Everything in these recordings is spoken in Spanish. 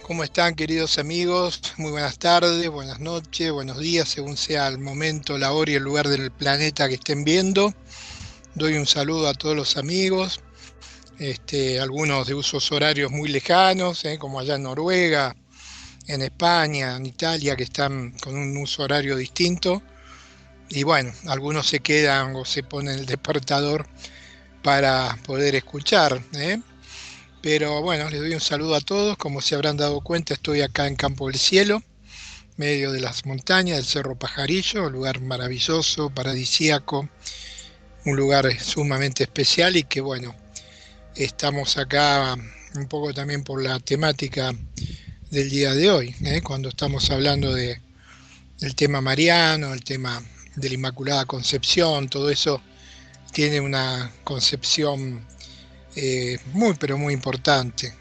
¿Cómo están, queridos amigos? Muy buenas tardes, buenas noches, buenos días, según sea el momento, la hora y el lugar del planeta que estén viendo. Doy un saludo a todos los amigos, algunos de usos horarios muy lejanos, como allá en Noruega, en España, en Italia, que están con un uso horario distinto. Y bueno, algunos se quedan o se ponen el despertador para poder escuchar, ¿eh? Pero bueno, les doy un saludo a todos. Como se habrán dado cuenta, estoy acá en Campo del Cielo, medio de las montañas del Cerro Pajarillo, un lugar maravilloso, paradisíaco, un lugar sumamente especial y que bueno, estamos acá un poco también por la temática del día de hoy, cuando estamos hablando del tema mariano, el tema de la Inmaculada Concepción, todo eso tiene una concepción muy pero muy importante.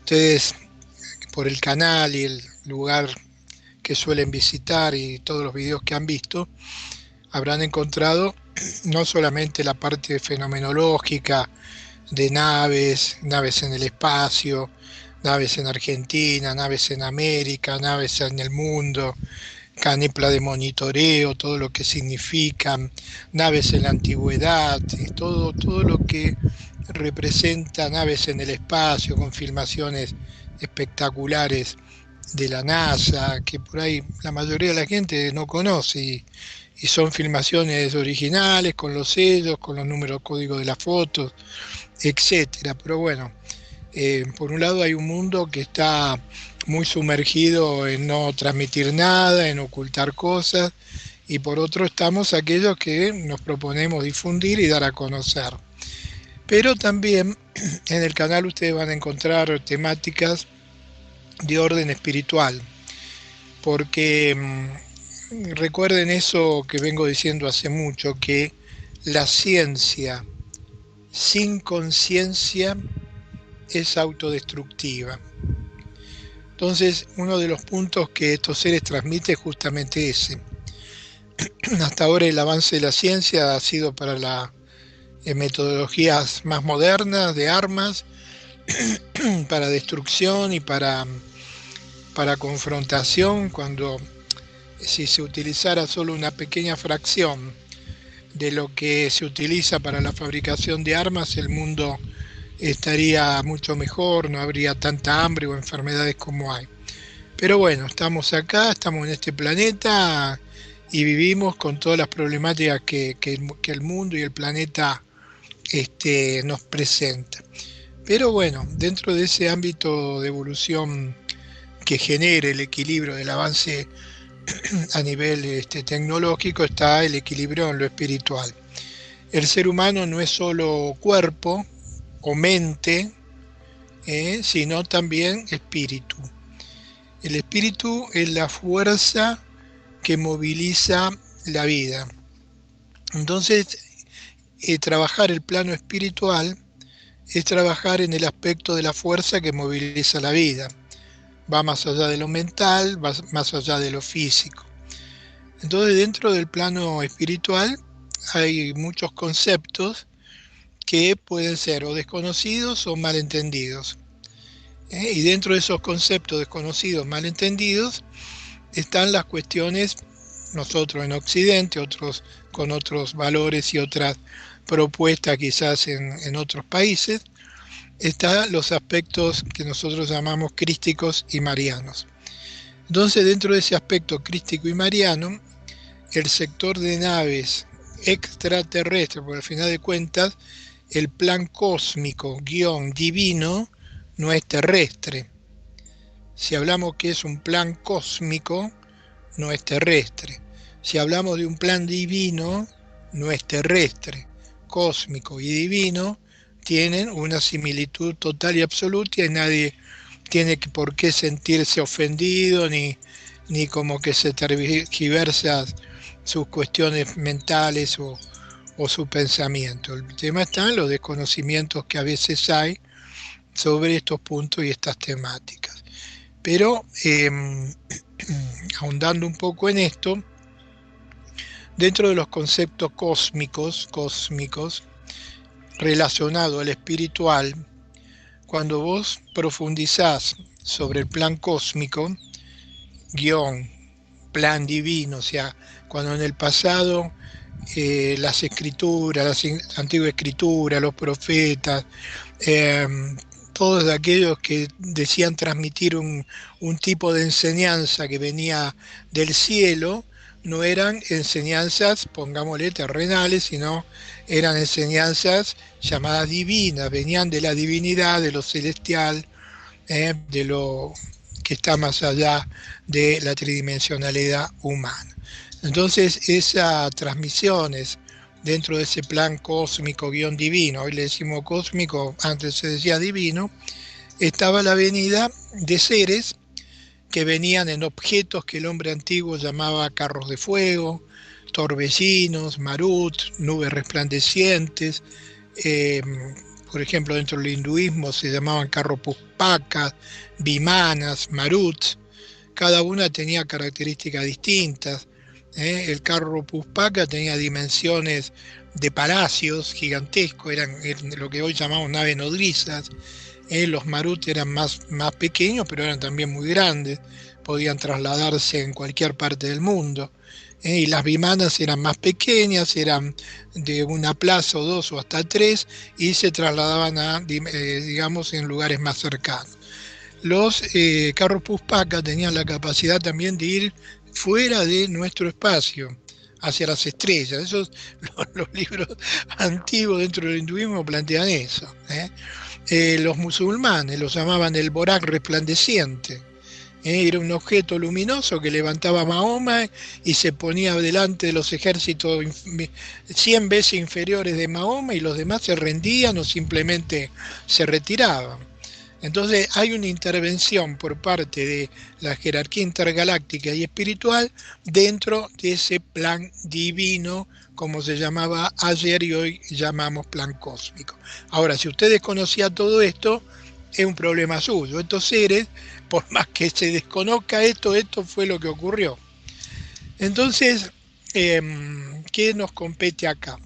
Ustedes por el canal y el lugar que suelen visitar y todos los videos que han visto, habrán encontrado no solamente la parte fenomenológica de naves, naves en el espacio, naves en Argentina, naves en América, naves en el mundo, canipla de monitoreo, todo lo que significan, naves en la antigüedad, todo lo que representa naves en el espacio con filmaciones espectaculares de la NASA, que por ahí la mayoría de la gente no conoce y son filmaciones originales con los sellos, con los números códigos de las fotos, etcétera. Pero bueno, por un lado hay un mundo que está muy sumergido en no transmitir nada, en ocultar cosas, y por otro estamos aquellos que nos proponemos difundir y dar a conocer. Pero también en el canal ustedes van a encontrar temáticas de orden espiritual, porque recuerden eso que vengo diciendo hace mucho, que la ciencia sin conciencia es autodestructiva. Entonces, uno de los puntos que estos seres transmiten es justamente ese. Hasta ahora el avance de la ciencia ha sido para las metodologías más modernas de armas, para destrucción y para confrontación, cuando si se utilizara solo una pequeña fracción de lo que se utiliza para la fabricación de armas, el mundo estaría mucho mejor, no habría tanta hambre o enfermedades como hay. Pero bueno, estamos acá, estamos en este planeta y vivimos con todas las problemáticas que el mundo y el planeta nos presenta. Pero bueno, dentro de ese ámbito de evolución que genere el equilibrio del avance a nivel tecnológico está el equilibrio en lo espiritual. El ser humano no es solo cuerpo o mente, sino también espíritu. El espíritu es la fuerza que moviliza la vida. Entonces, trabajar el plano espiritual es trabajar en el aspecto de la fuerza que moviliza la vida. Va más allá de lo mental, va más allá de lo físico. Entonces, dentro del plano espiritual hay muchos conceptos que pueden ser o desconocidos o malentendidos. Y dentro de esos conceptos desconocidos, malentendidos, están las cuestiones, nosotros en Occidente, otros con otros valores y otras propuestas quizás en otros países, están los aspectos que nosotros llamamos crísticos y marianos. Entonces, dentro de ese aspecto crístico y mariano, el sector de naves extraterrestres, porque al final de cuentas, el plan cósmico guión divino no es terrestre. Si hablamos que es un plan cósmico, no es terrestre. Si hablamos de un plan divino, no es terrestre. Cósmico y divino tienen una similitud total y absoluta y nadie tiene por qué sentirse ofendido ni como que se tergiversa sus cuestiones mentales o su pensamiento. El tema está en los desconocimientos que a veces hay sobre estos puntos y estas temáticas. Pero ahondando un poco en esto, dentro de los conceptos cósmicos relacionados al espiritual, cuando vos profundizás sobre el plan cósmico, guión, plan divino, o sea, cuando en el pasado las escrituras, la antigua escritura, los profetas, eh, todos aquellos que decían transmitir un tipo de enseñanza que venía del cielo, no eran enseñanzas, pongámosle, terrenales, sino eran enseñanzas llamadas divinas, venían de la divinidad, de lo celestial, de lo que está más allá de la tridimensionalidad humana. Entonces, esas transmisiones dentro de ese plan cósmico guión divino, hoy le decimos cósmico, antes se decía divino, estaba la venida de seres que venían en objetos que el hombre antiguo llamaba carros de fuego, torbellinos, marut, nubes resplandecientes, eh, por ejemplo, dentro del hinduismo se llamaban carropuspacas, vimanas, maruts, cada una tenía características distintas. El carro Puspaca tenía dimensiones de palacios gigantescos, eran lo que hoy llamamos naves nodrizas. Los Marut eran más pequeños, pero eran también muy grandes, podían trasladarse en cualquier parte del mundo. Y las vimanas eran más pequeñas, eran de una plaza o dos o hasta tres, y se trasladaban a, digamos, en lugares más cercanos. Los carros Puspaca tenían la capacidad también de ir fuera de nuestro espacio, hacia las estrellas. Esos, los libros antiguos dentro del hinduismo plantean eso. Los musulmanes los llamaban el Borak resplandeciente. Era un objeto luminoso que levantaba Mahoma y se ponía delante de los ejércitos 100 veces inferiores de Mahoma, y los demás se rendían o simplemente se retiraban. Entonces hay una intervención por parte de la jerarquía intergaláctica y espiritual dentro de ese plan divino, como se llamaba ayer y hoy llamamos plan cósmico. Ahora, si usted desconocía todo esto, es un problema suyo. Estos seres, por más que se desconozca esto fue lo que ocurrió. Entonces, ¿qué nos compete acá?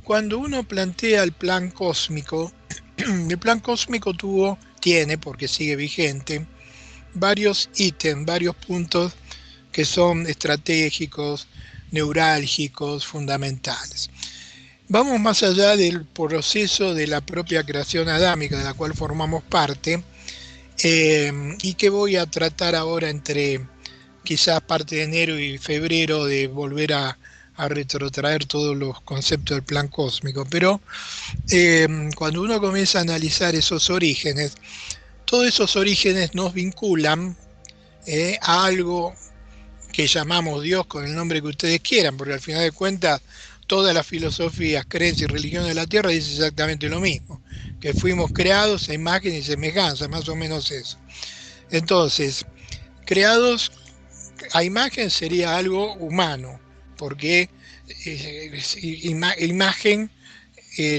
Cuando uno plantea el plan cósmico, el plan cósmico tiene, porque sigue vigente, varios ítems, varios puntos que son estratégicos, neurálgicos, fundamentales. Vamos más allá del proceso de la propia creación adámica, de la cual formamos parte, y que voy a tratar ahora entre quizás parte de enero y febrero, de volver a retrotraer todos los conceptos del plan cósmico. Pero cuando uno comienza a analizar esos orígenes, todos esos orígenes nos vinculan a algo que llamamos Dios con el nombre que ustedes quieran, porque al final de cuentas todas las filosofías, creencias y religiones de la Tierra dicen exactamente lo mismo, que fuimos creados a imagen y semejanza, más o menos eso. Entonces, creados a imagen sería algo humano, porque imagen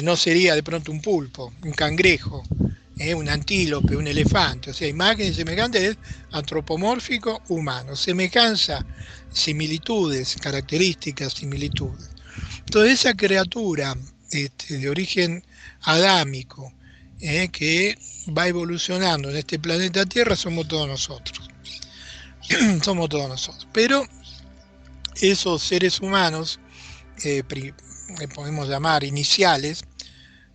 no sería de pronto un pulpo, un cangrejo, un antílope, un elefante. O sea, imagen y semejanza es antropomórfico humano. Semejanza, similitudes, características, similitudes. Toda esa criatura de origen adámico que va evolucionando en este planeta Tierra somos todos nosotros. Somos todos nosotros. Pero esos seres humanos, podemos llamar iniciales,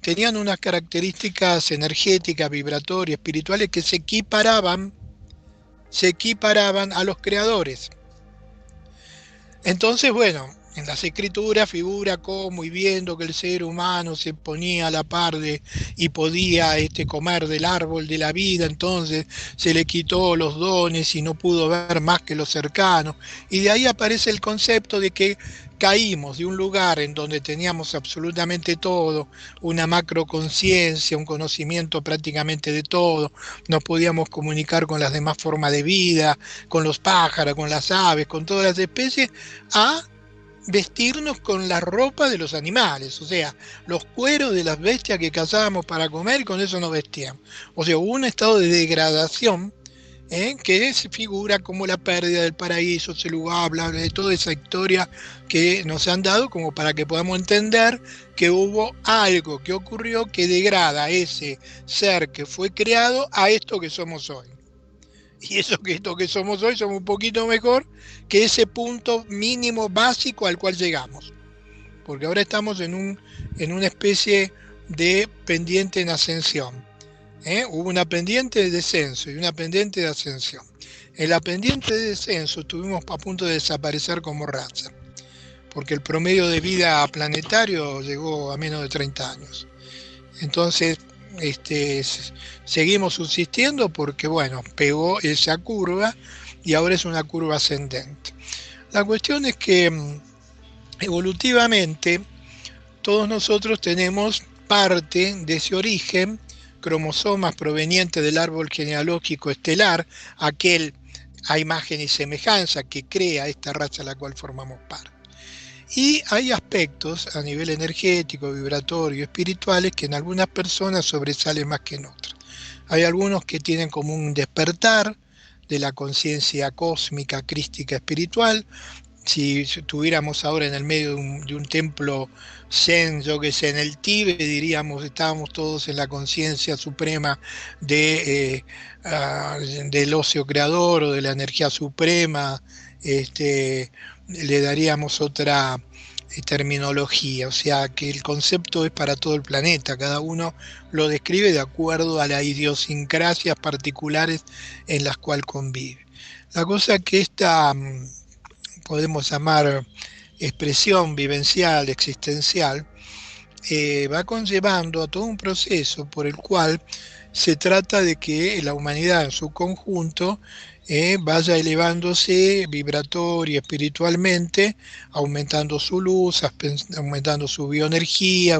tenían unas características energéticas, vibratorias, espirituales que se equiparaban a los creadores. Entonces, bueno, en las escrituras figura cómo, y viendo que el ser humano se ponía a la par y podía comer del árbol de la vida, entonces se le quitó los dones y no pudo ver más que los cercanos. Y de ahí aparece el concepto de que caímos de un lugar en donde teníamos absolutamente todo, una macroconciencia, un conocimiento prácticamente de todo, nos podíamos comunicar con las demás formas de vida, con los pájaros, con las aves, con todas las especies, a vestirnos con la ropa de los animales, o sea, los cueros de las bestias que cazábamos para comer, y con eso nos vestíamos. O sea, hubo un estado de degradación que se figura como la pérdida del paraíso, se lo habla de toda esa historia que nos han dado como para que podamos entender que hubo algo que ocurrió que degrada a ese ser que fue creado a esto que somos hoy. Y eso que esto que somos hoy somos un poquito mejor que ese punto mínimo básico al cual llegamos. Porque ahora estamos en una especie de pendiente en ascensión. Hubo una pendiente de descenso y una pendiente de ascensión. En la pendiente de descenso estuvimos a punto de desaparecer como raza, porque el promedio de vida planetario llegó a menos de 30 años. Entonces, seguimos subsistiendo porque, bueno, pegó esa curva y ahora es una curva ascendente. La cuestión es que evolutivamente todos nosotros tenemos parte de ese origen, cromosomas provenientes del árbol genealógico estelar, aquel a imagen y semejanza que crea esta raza a la cual formamos parte. Y hay aspectos a nivel energético, vibratorio, espirituales que en algunas personas sobresalen más que en otras. Hay algunos que tienen como un despertar de la conciencia cósmica, crística, espiritual. Si estuviéramos ahora en el medio de un templo zen, yo que sé, en el Tíbet, diríamos, estábamos todos en la conciencia suprema del ocio creador o de la energía suprema, le daríamos otra terminología, o sea que el concepto es para todo el planeta, cada uno lo describe de acuerdo a las idiosincrasias particulares en las cuales convive. La cosa que esta podemos llamar expresión vivencial, existencial, va conllevando a todo un proceso por el cual se trata de que la humanidad en su conjunto vaya elevándose vibratoria, espiritualmente, aumentando su luz, aumentando su bioenergía,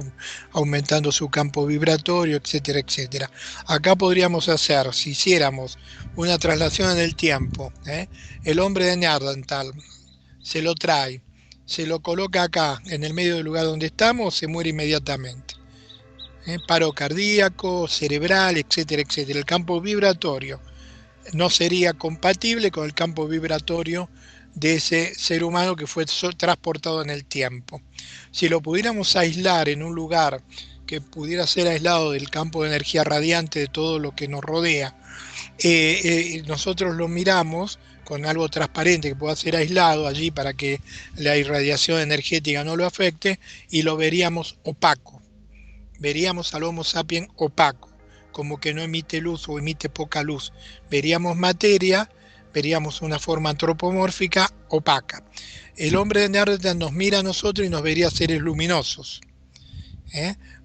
aumentando su campo vibratorio, etcétera, etcétera. Acá podríamos hacer, si hiciéramos una traslación en el tiempo, el hombre de Neandertal se lo trae, se lo coloca acá, en el medio del lugar donde estamos, se muere inmediatamente. Paro cardíaco, cerebral, etcétera, etcétera. El campo vibratorio no sería compatible con el campo vibratorio de ese ser humano que fue transportado en el tiempo. Si lo pudiéramos aislar en un lugar que pudiera ser aislado del campo de energía radiante de todo lo que nos rodea, nosotros lo miramos con algo transparente que pueda ser aislado allí para que la irradiación energética no lo afecte y lo veríamos opaco. Veríamos al Homo sapiens opaco, como que no emite luz o emite poca luz. Veríamos materia, veríamos una forma antropomórfica opaca. El hombre de Neandertal nos mira a nosotros y nos vería seres luminosos,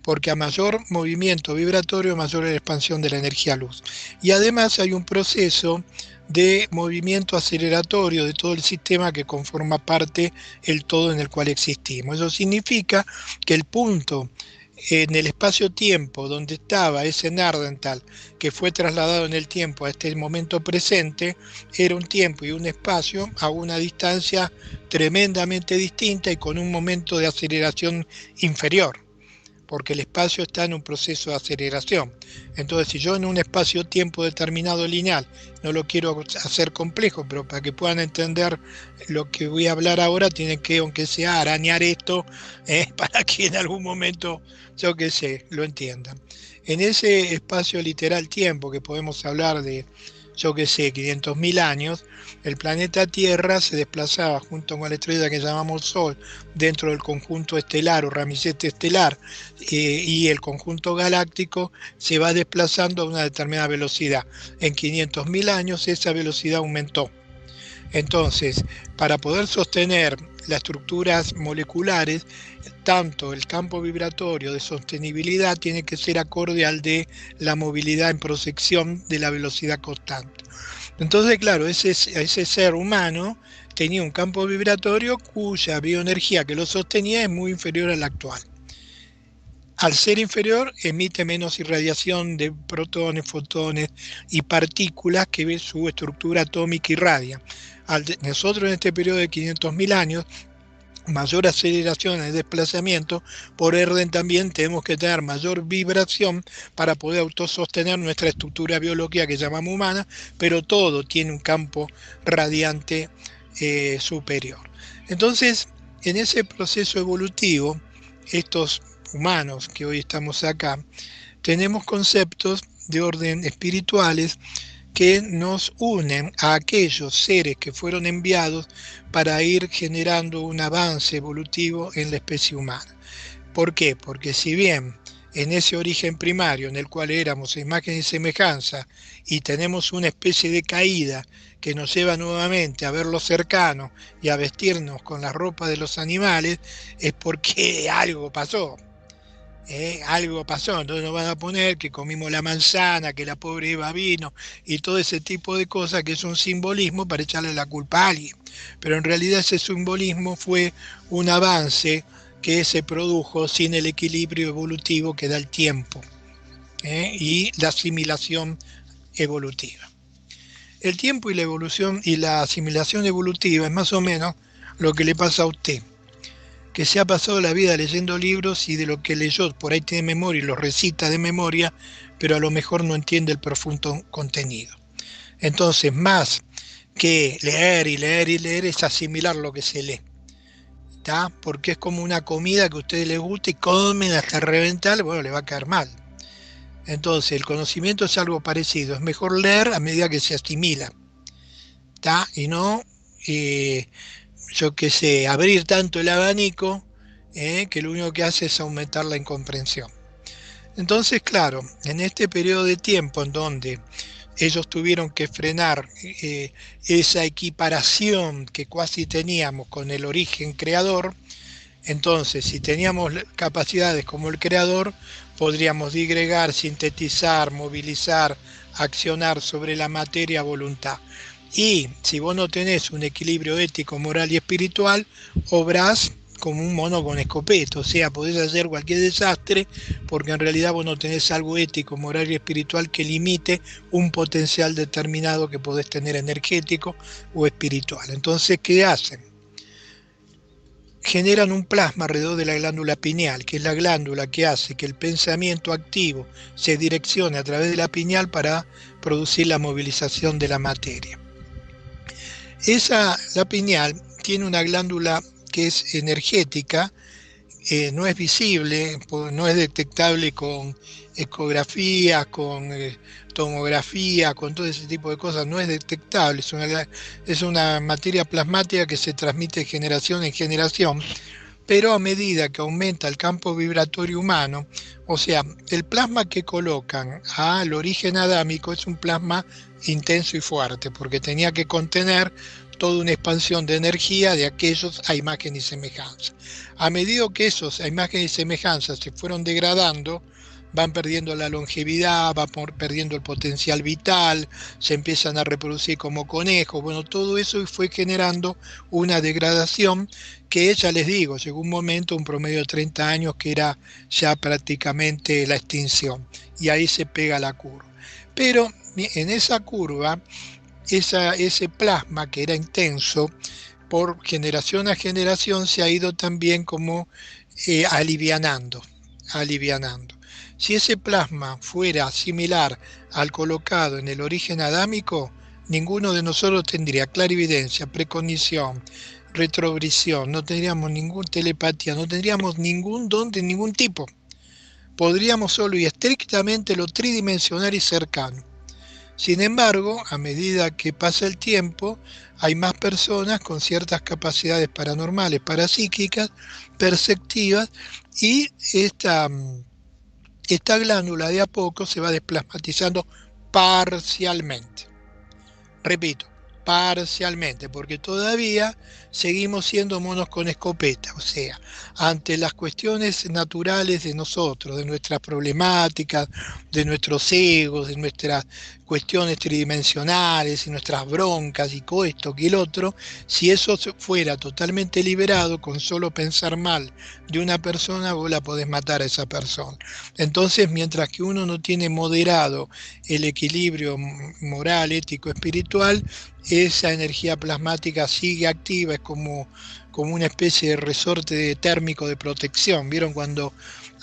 porque a mayor movimiento vibratorio, mayor es la expansión de la energía luz. Y además hay un proceso de movimiento aceleratorio de todo el sistema que conforma parte el todo en el cual existimos. Eso significa que el punto en el espacio-tiempo donde estaba ese Neandertal que fue trasladado en el tiempo a este momento presente, era un tiempo y un espacio a una distancia tremendamente distinta y con un momento de aceleración inferior, porque el espacio está en un proceso de aceleración. Entonces, si yo en un espacio-tiempo determinado lineal, no lo quiero hacer complejo, pero para que puedan entender lo que voy a hablar ahora, tienen que, aunque sea, arañar esto, para que en algún momento, yo qué sé, lo entiendan. En ese espacio literal tiempo, que podemos hablar de, yo qué sé, 500.000 años, el planeta Tierra se desplazaba junto con la estrella que llamamos Sol dentro del conjunto estelar o ramillete estelar, y el conjunto galáctico se va desplazando a una determinada velocidad. En 500.000 años esa velocidad aumentó. Entonces, para poder sostener las estructuras moleculares, tanto el campo vibratorio de sostenibilidad tiene que ser acorde al de la movilidad en proyección de la velocidad constante. Entonces, claro, ese ser humano tenía un campo vibratorio cuya bioenergía que lo sostenía es muy inferior a la actual. Al ser inferior, emite menos irradiación de protones, fotones y partículas que su estructura atómica irradia. Nosotros en este periodo de 500.000 años mayor aceleración en el desplazamiento, por orden también tenemos que tener mayor vibración para poder autosostener nuestra estructura biológica que llamamos humana, pero todo tiene un campo radiante superior. Entonces, en ese proceso evolutivo, estos humanos que hoy estamos acá, tenemos conceptos de orden espirituales que nos unen a aquellos seres que fueron enviados para ir generando un avance evolutivo en la especie humana. ¿Por qué? Porque si bien en ese origen primario en el cual éramos imagen y semejanza y tenemos una especie de caída que nos lleva nuevamente a verlo cercano y a vestirnos con la ropa de los animales, es porque algo pasó. Algo pasó, entonces nos van a poner que comimos la manzana, que la pobre Eva vino y todo ese tipo de cosas que es un simbolismo para echarle la culpa a alguien. Pero en realidad ese simbolismo fue un avance que se produjo sin el equilibrio evolutivo que da el tiempo y la asimilación evolutiva. El tiempo y la evolución y la asimilación evolutiva es más o menos lo que le pasa a usted, que se ha pasado la vida leyendo libros y de lo que leyó por ahí tiene memoria y lo recita de memoria, pero a lo mejor no entiende el profundo contenido. Entonces, más que leer y leer y leer, es asimilar lo que se lee. ¿Tá? Porque es como una comida que a ustedes les gusta y comen hasta reventar, bueno, le va a caer mal. Entonces, el conocimiento es algo parecido. Es mejor leer a medida que se asimila. ¿Tá? Y no... yo qué sé, abrir tanto el abanico que lo único que hace es aumentar la incomprensión. Entonces, claro, en este periodo de tiempo en donde ellos tuvieron que frenar esa equiparación que casi teníamos con el origen creador, entonces si teníamos capacidades como el creador, podríamos digregar, sintetizar, movilizar, accionar sobre la materia a voluntad. Y si vos no tenés un equilibrio ético, moral y espiritual, obrás como un mono con escopeta, o sea, podés hacer cualquier desastre porque en realidad vos no tenés algo ético, moral y espiritual que limite un potencial determinado que podés tener energético o espiritual. Entonces, ¿qué hacen? Generan un plasma alrededor de la glándula pineal, que es la glándula que hace que el pensamiento activo se direccione a través de la pineal para producir la movilización de la materia. La pineal tiene una glándula que es energética, no es visible, no es detectable con ecografía, con tomografía, con todo ese tipo de cosas, no es detectable, es una materia plasmática que se transmite de generación en generación, pero a medida que aumenta el campo vibratorio humano, o sea, el plasma que colocan al origen adámico es un plasma intenso y fuerte, porque tenía que contener toda una expansión de energía de aquellos a imagen y semejanza. A medida que esos a imagen y semejanza se fueron degradando, van perdiendo la longevidad, van perdiendo el potencial vital, se empiezan a reproducir como conejos, bueno, todo eso fue generando una degradación que ya les digo, llegó un momento, un promedio de 30 años, que era ya prácticamente la extinción, y ahí se pega la curva. Pero en esa curva, ese plasma que era intenso, por generación a generación se ha ido también como alivianando. Si ese plasma fuera similar al colocado en el origen adámico, ninguno de nosotros tendría clarividencia, precognición, retrovisión, no tendríamos ninguna telepatía, no tendríamos ningún don de ningún tipo. Podríamos solo y estrictamente lo tridimensional y cercano. Sin embargo, a medida que pasa el tiempo, hay más personas con ciertas capacidades paranormales, parapsíquicas, perceptivas, y esta glándula de a poco se va desplasmatizando parcialmente. Repito, parcialmente, porque todavía seguimos siendo monos con escopeta, o sea, ante las cuestiones naturales de nosotros, de nuestras problemáticas, de nuestros egos, de nuestras cuestiones tridimensionales y nuestras broncas y esto que el otro, si eso fuera totalmente liberado con solo pensar mal de una persona, vos la podés matar a esa persona. Entonces, mientras que uno no tiene moderado el equilibrio moral, ético, espiritual, esa energía plasmática sigue activa, es como una especie de resorte térmico de protección. ¿Vieron cuando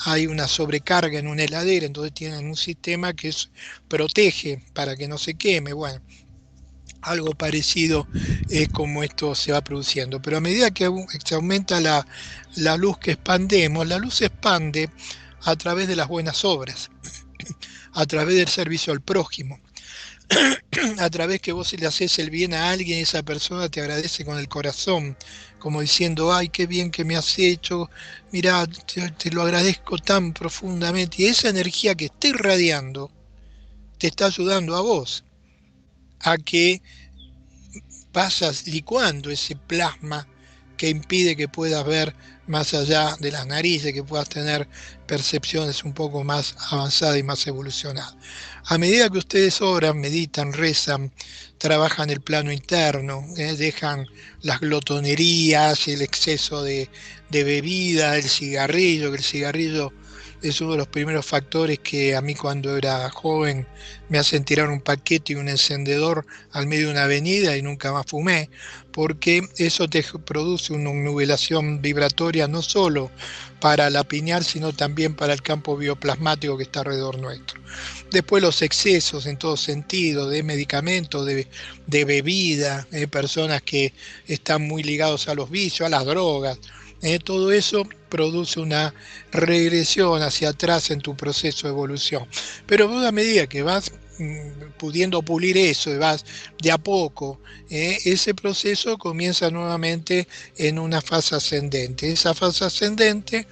hay una sobrecarga en una heladera? Entonces tienen un sistema que protege para que no se queme. Bueno, algo parecido es como esto se va produciendo. Pero a medida que se aumenta la luz que expandemos, la luz se expande a través de las buenas obras, a través del servicio al prójimo, a través que vos le haces el bien a alguien y esa persona te agradece con el corazón, como diciendo, ay, qué bien que me has hecho, mirá, te lo agradezco tan profundamente. Y esa energía que está irradiando te está ayudando a vos a que pasas licuando ese plasma que impide que puedas ver más allá de las narices, que puedas tener percepciones un poco más avanzadas y más evolucionadas. A medida que ustedes oran, meditan, rezan, trabajan el plano interno, dejan las glotonerías, el exceso de bebida, el cigarrillo, que el cigarrillo es uno de los primeros factores que a mí cuando era joven me hacen tirar un paquete y un encendedor al medio de una avenida y nunca más fumé, porque eso te produce una nublación vibratoria no solo para la pineal, sino también para el campo bioplasmático que está alrededor nuestro. Después los excesos en todo sentido, de medicamentos, de bebida, personas que están muy ligados a los vicios, a las drogas, todo eso produce una regresión hacia atrás en tu proceso de evolución. Pero vos a medida que vas pudiendo pulir eso y vas de a poco, ese proceso comienza nuevamente en una fase ascendente. Esa fase ascendente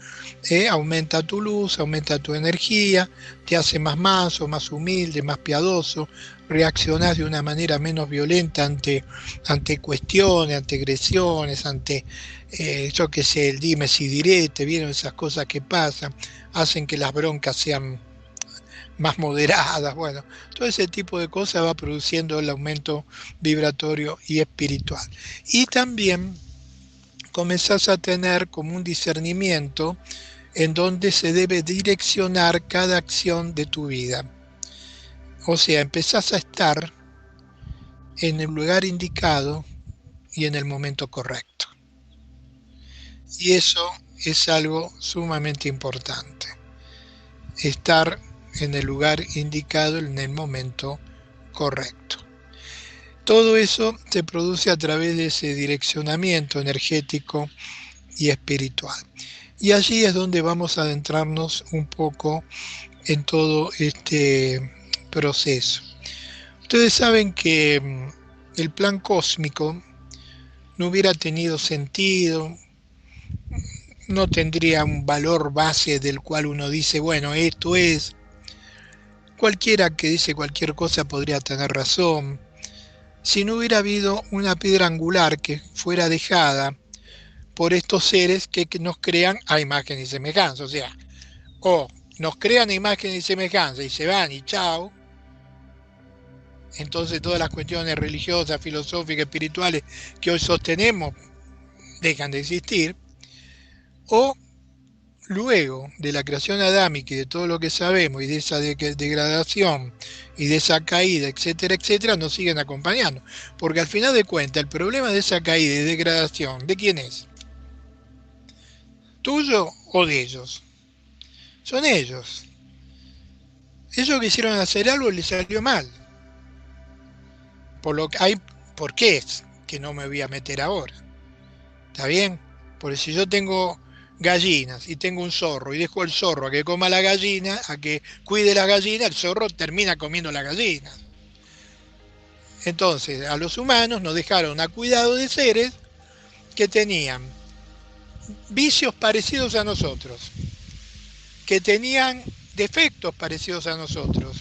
aumenta tu luz, aumenta tu energía, te hace más manso, más humilde, más piadoso, reaccionás de una manera menos violenta ante cuestiones, ante agresiones, ante yo qué sé, el dimes y direte, vieron esas cosas que pasan, hacen que las broncas sean más moderadas. Bueno, todo ese tipo de cosas va produciendo el aumento vibratorio y espiritual. Y también comenzás a tener como un discernimiento en donde se debe direccionar cada acción de tu vida. O sea, empezás a estar en el lugar indicado y en el momento correcto. Y eso es algo sumamente importante. Estar en el lugar indicado en el momento correcto. Todo eso se produce a través de ese direccionamiento energético y espiritual. Y allí es donde vamos a adentrarnos un poco en todo este proceso. Ustedes saben que el plan cósmico no hubiera tenido sentido, no tendría un valor base del cual uno dice, bueno, esto es. Cualquiera que dice cualquier cosa podría tener razón. Si no hubiera habido una piedra angular que fuera dejada por estos seres que nos crean a imagen y semejanza, o sea, o nos crean a imagen y semejanza y se van y chao, entonces todas las cuestiones religiosas, filosóficas, espirituales que hoy sostenemos dejan de existir, o luego de la creación adámica y de todo lo que sabemos y de esa degradación y de esa caída, etcétera, etcétera, nos siguen acompañando. Porque al final de cuentas, el problema de esa caída y degradación, ¿de quién es? ¿Tuyo o de ellos? Son ellos. Ellos quisieron hacer algo y les salió mal. ¿Por qué es que no me voy a meter ahora? ¿Está bien? Porque si yo tengo gallinas y tengo un zorro y dejo el zorro a que coma la gallina, a que cuide la gallina, el zorro termina comiendo la gallina. Entonces, a los humanos nos dejaron a cuidado de seres que tenían vicios parecidos a nosotros, que tenían defectos parecidos a nosotros,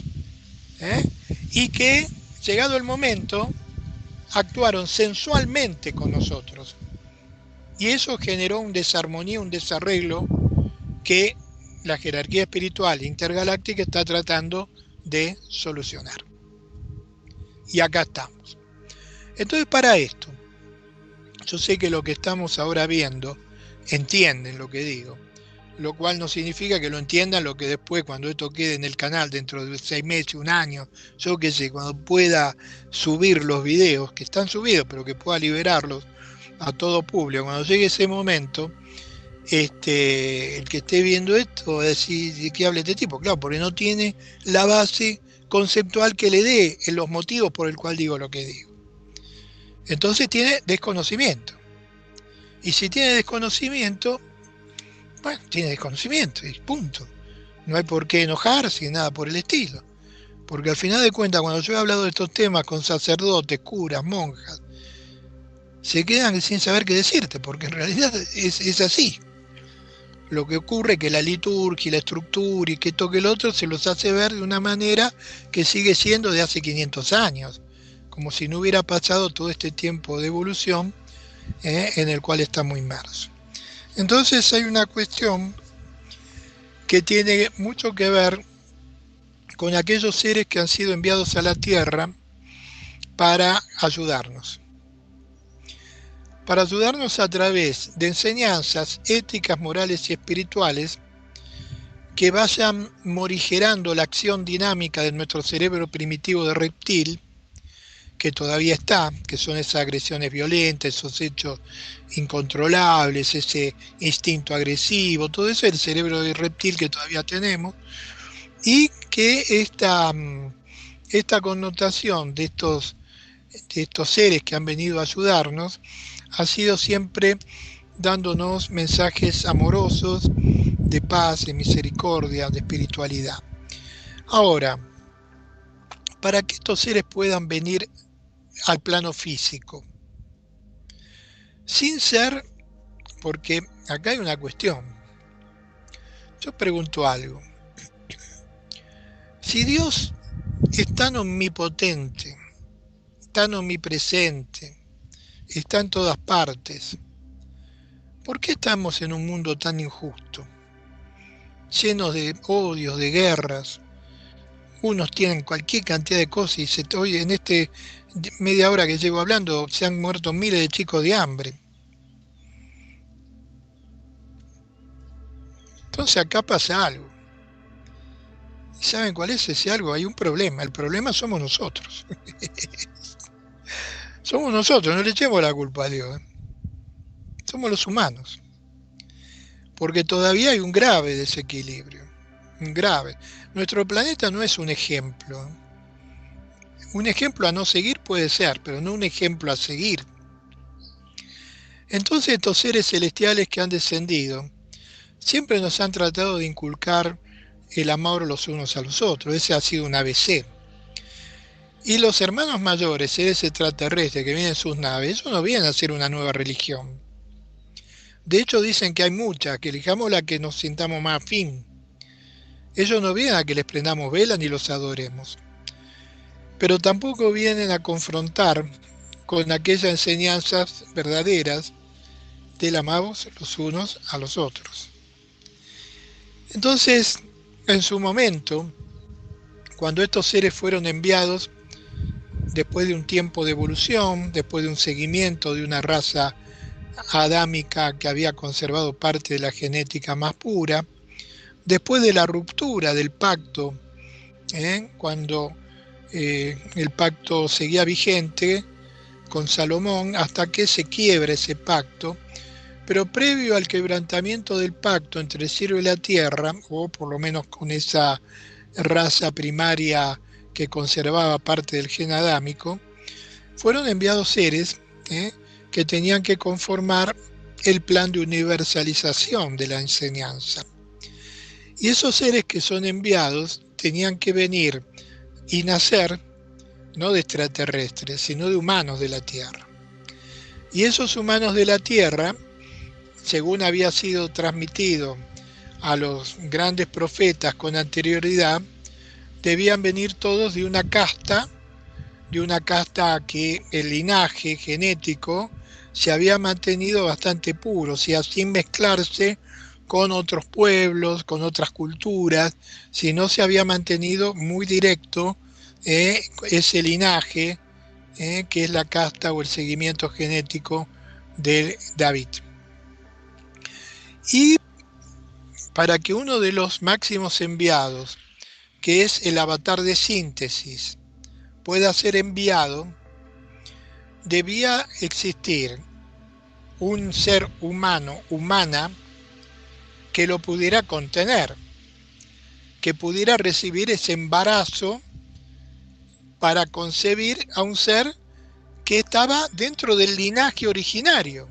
y que, llegado el momento, actuaron sensualmente con nosotros. Y eso generó una desarmonía, un desarreglo que la jerarquía espiritual intergaláctica está tratando de solucionar. Y acá estamos. Entonces, para esto, yo sé que lo que estamos ahora viendo, entienden lo que digo, lo cual no significa que lo entiendan lo que después, cuando esto quede en el canal dentro de 6 meses, un año, yo qué sé, cuando pueda subir los videos, que están subidos, pero que pueda liberarlos a todo público, cuando llegue ese momento, el que esté viendo esto va a decir: ¿de qué habla este tipo? Claro, porque no tiene la base conceptual que le dé en los motivos por el cual digo lo que digo. Entonces tiene desconocimiento. Y si tiene desconocimiento, bueno, tiene desconocimiento y punto. No hay por qué enojarse ni nada por el estilo. Porque al final de cuentas, cuando yo he hablado de estos temas con sacerdotes, curas, monjas, se quedan sin saber qué decirte, porque en realidad es así. Lo que ocurre es que la liturgia, la estructura y que esto que el otro se los hace ver de una manera que sigue siendo de hace 500 años, como si no hubiera pasado todo este tiempo de evolución en el cual estamos inmersos. Entonces hay una cuestión que tiene mucho que ver con aquellos seres que han sido enviados a la Tierra para ayudarnos. Para ayudarnos a través de enseñanzas éticas, morales y espirituales que vayan morigerando la acción dinámica de nuestro cerebro primitivo de reptil, que todavía está, que son esas agresiones violentas, esos hechos incontrolables, ese instinto agresivo, todo eso es el cerebro de reptil que todavía tenemos, y que esta connotación de estos seres que han venido a ayudarnos ha sido siempre dándonos mensajes amorosos, de paz, de misericordia, de espiritualidad. Ahora, para que estos seres puedan venir al plano físico, sin ser, porque acá hay una cuestión, yo pregunto algo: si Dios es tan omnipotente, tan omnipresente, está en todas partes, ¿por qué estamos en un mundo tan injusto, llenos de odios, de guerras? Unos tienen cualquier cantidad de cosas y hoy en media hora que llevo hablando se han muerto miles de chicos de hambre. Entonces acá pasa algo. ¿Saben cuál es ese algo? Hay un problema. El problema somos nosotros. Somos nosotros, no le echemos la culpa a Dios. Somos los humanos. Porque todavía hay un grave desequilibrio. Un grave. Nuestro planeta no es un ejemplo. Un ejemplo a no seguir puede ser, pero no un ejemplo a seguir. Entonces estos seres celestiales que han descendido siempre nos han tratado de inculcar el amor los unos a los otros. Ese ha sido un ABC. Y los hermanos mayores, seres extraterrestres que vienen en sus naves, ellos no vienen a hacer una nueva religión. De hecho dicen que hay muchas, que elijamos la que nos sintamos más afín. Ellos no vienen a que les prendamos velas ni los adoremos. Pero tampoco vienen a confrontar con aquellas enseñanzas verdaderas del amados los unos a los otros. Entonces, en su momento, cuando estos seres fueron enviados, después de un tiempo de evolución, después de un seguimiento de una raza adámica que había conservado parte de la genética más pura, después de la ruptura del pacto, cuando el pacto seguía vigente con Salomón, hasta que se quiebra ese pacto, pero previo al quebrantamiento del pacto entre el cielo y la tierra, o por lo menos con esa raza primaria que conservaba parte del gen adámico, fueron enviados seres que tenían que conformar el plan de universalización de la enseñanza. Y esos seres que son enviados tenían que venir y nacer no de extraterrestres, sino de humanos de la Tierra. Y esos humanos de la Tierra, según había sido transmitido a los grandes profetas con anterioridad, debían venir todos de una casta que el linaje genético se había mantenido bastante puro, o sea, sin mezclarse con otros pueblos, con otras culturas, sino se había mantenido muy directo ese linaje, que es la casta o el seguimiento genético de David. Y para que uno de los máximos enviados, que es el avatar de síntesis, pueda ser enviado, debía existir un ser humano, humana, que lo pudiera contener, que pudiera recibir ese embarazo para concebir a un ser que estaba dentro del linaje originario.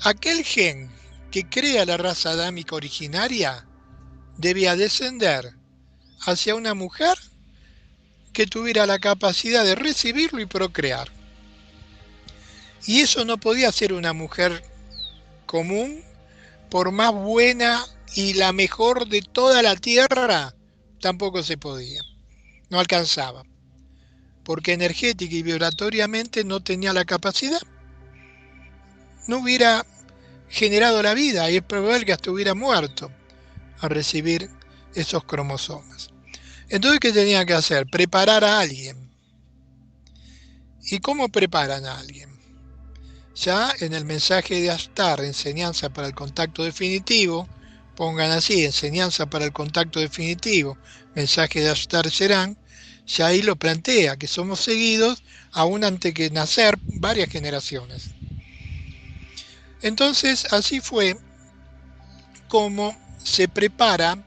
Aquel gen que crea la raza adámica originaria debía descender hacia una mujer que tuviera la capacidad de recibirlo y procrear. Y eso no podía ser una mujer común, por más buena y la mejor de toda la tierra, tampoco se podía, no alcanzaba, porque energética y vibratoriamente no tenía la capacidad, no hubiera generado la vida y es probable que hasta hubiera muerto a recibir esos cromosomas. Entonces, ¿qué tenía que hacer? Preparar a alguien. ¿Y cómo preparan a alguien? Ya en el mensaje de Astar, enseñanza para el contacto definitivo, pongan así, enseñanza para el contacto definitivo, mensaje de Astar Serán, ya ahí lo plantea, que somos seguidos aún antes que nacer varias generaciones. Entonces, así fue como se prepara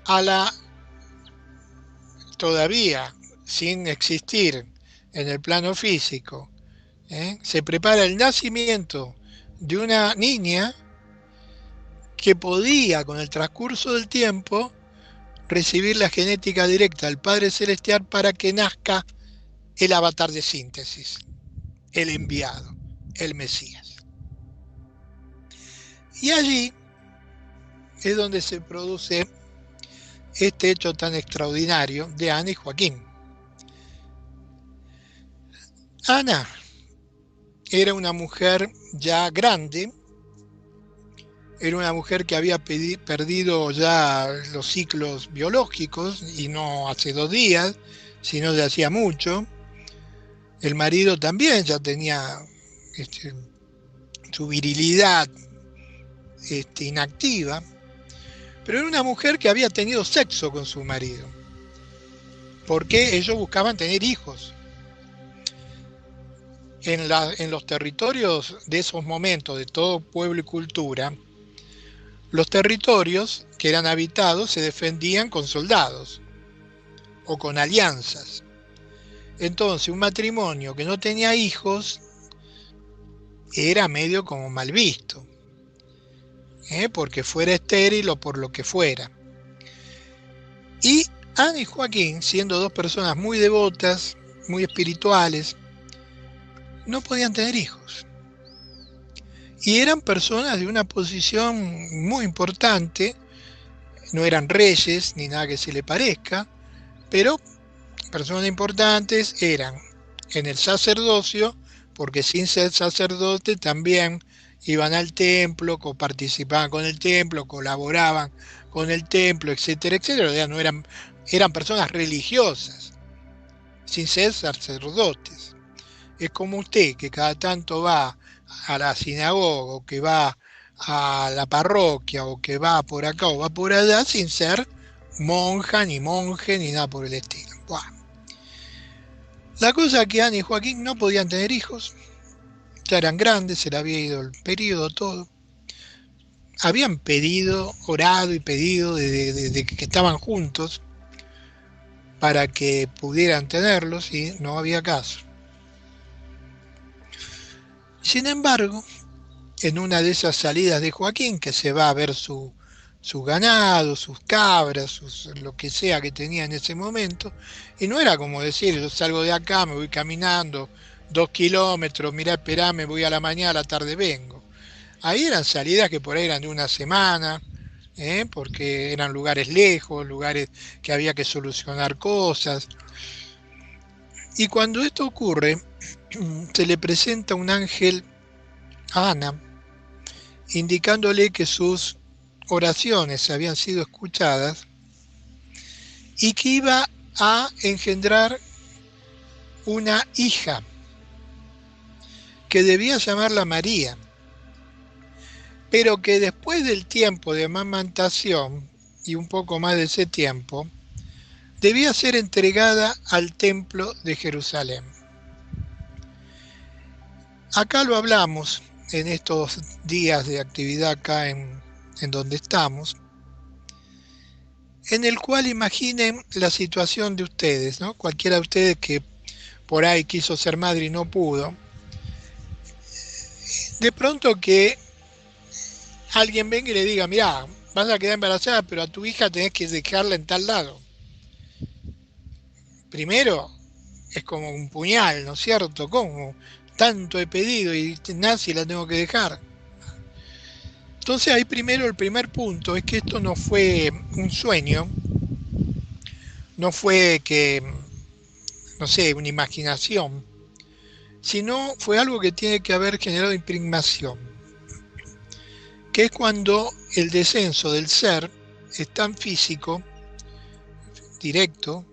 a la, todavía sin existir en el plano físico, se prepara el nacimiento de una niña que podía, con el transcurso del tiempo, recibir la genética directa del Padre Celestial para que nazca el avatar de síntesis, el enviado, el Mesías. Y allí es donde se produce este hecho tan extraordinario de Ana y Joaquín. Ana era una mujer ya grande, era una mujer que había perdido ya los ciclos biológicos, y no hace 2 días, sino de hacía mucho. El marido también ya tenía su virilidad inactiva, pero era una mujer que había tenido sexo con su marido, porque ellos buscaban tener hijos. En los territorios de esos momentos, de todo pueblo y cultura, los territorios que eran habitados se defendían con soldados o con alianzas. Entonces, un matrimonio que no tenía hijos era medio como mal visto, porque fuera estéril o por lo que fuera. Y Ana y Joaquín, siendo 2 personas muy devotas, muy espirituales, no podían tener hijos. Y eran personas de una posición muy importante, no eran reyes ni nada que se le parezca, pero personas importantes eran en el sacerdocio, porque sin ser sacerdote también iban al templo, participaban con el templo, colaboraban con el templo, etcétera, etcétera. O sea, no eran personas religiosas, sin ser sacerdotes. Es como usted, que cada tanto va a la sinagoga, o que va a la parroquia, o que va por acá o va por allá, sin ser monja, ni monje, ni nada por el estilo. Buah. La cosa es que Ana y Joaquín no podían tener hijos, ya eran grandes, se le había ido el periodo, todo. Habían pedido, orado y pedido desde que estaban juntos para que pudieran tenerlos, y no había caso. Sin embargo, en una de esas salidas de Joaquín, que se va a ver su ganado, sus cabras, lo que sea que tenía en ese momento, y no era como decir, yo salgo de acá, me voy caminando 2 kilómetros, mirá, esperame, voy a la mañana, a la tarde vengo. Ahí eran salidas que por ahí eran de una semana, porque eran lugares lejos, lugares que había que solucionar cosas. Y cuando esto ocurre, se le presenta un ángel a Ana, indicándole que sus oraciones habían sido escuchadas y que iba a engendrar una hija que debía llamarla María, pero que después del tiempo de amamantación y un poco más de ese tiempo, debía ser entregada al templo de Jerusalén. Acá lo hablamos en estos días de actividad acá en donde estamos, en el cual imaginen la situación de ustedes, ¿no? Cualquiera de ustedes que por ahí quiso ser madre y no pudo, de pronto que alguien venga y le diga, mirá, vas a quedar embarazada, pero a tu hija tenés que dejarla en tal lado. Primero, es como un puñal, ¿no es cierto? ¿Cómo? Tanto he pedido y nace y la tengo que dejar. Entonces ahí primero el primer punto es que esto no fue un sueño, no fue que, no sé, una imaginación, sino fue algo que tiene que haber generado impregnación, que es cuando el descenso del ser es tan físico, directo,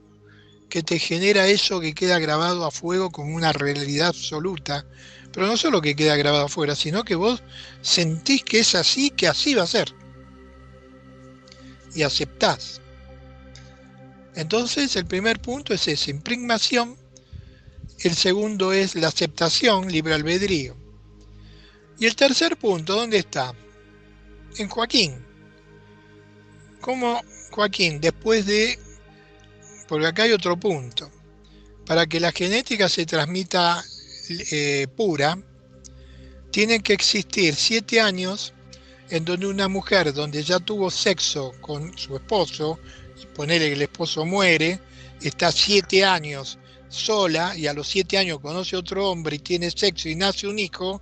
que te genera eso que queda grabado a fuego como una realidad absoluta, pero no solo que queda grabado afuera, sino que vos sentís que es así, que así va a ser, y aceptás. Entonces el primer punto es esa impregnación, el segundo es la aceptación, libre albedrío. Y el tercer punto, ¿dónde está? En Joaquín. ¿Cómo Joaquín, después de, porque acá hay otro punto, para que la genética se transmita pura, tienen que existir 7 años en donde una mujer donde ya tuvo sexo con su esposo, ponele que el esposo muere, está 7 años sola y a los 7 años conoce a otro hombre y tiene sexo y nace un hijo,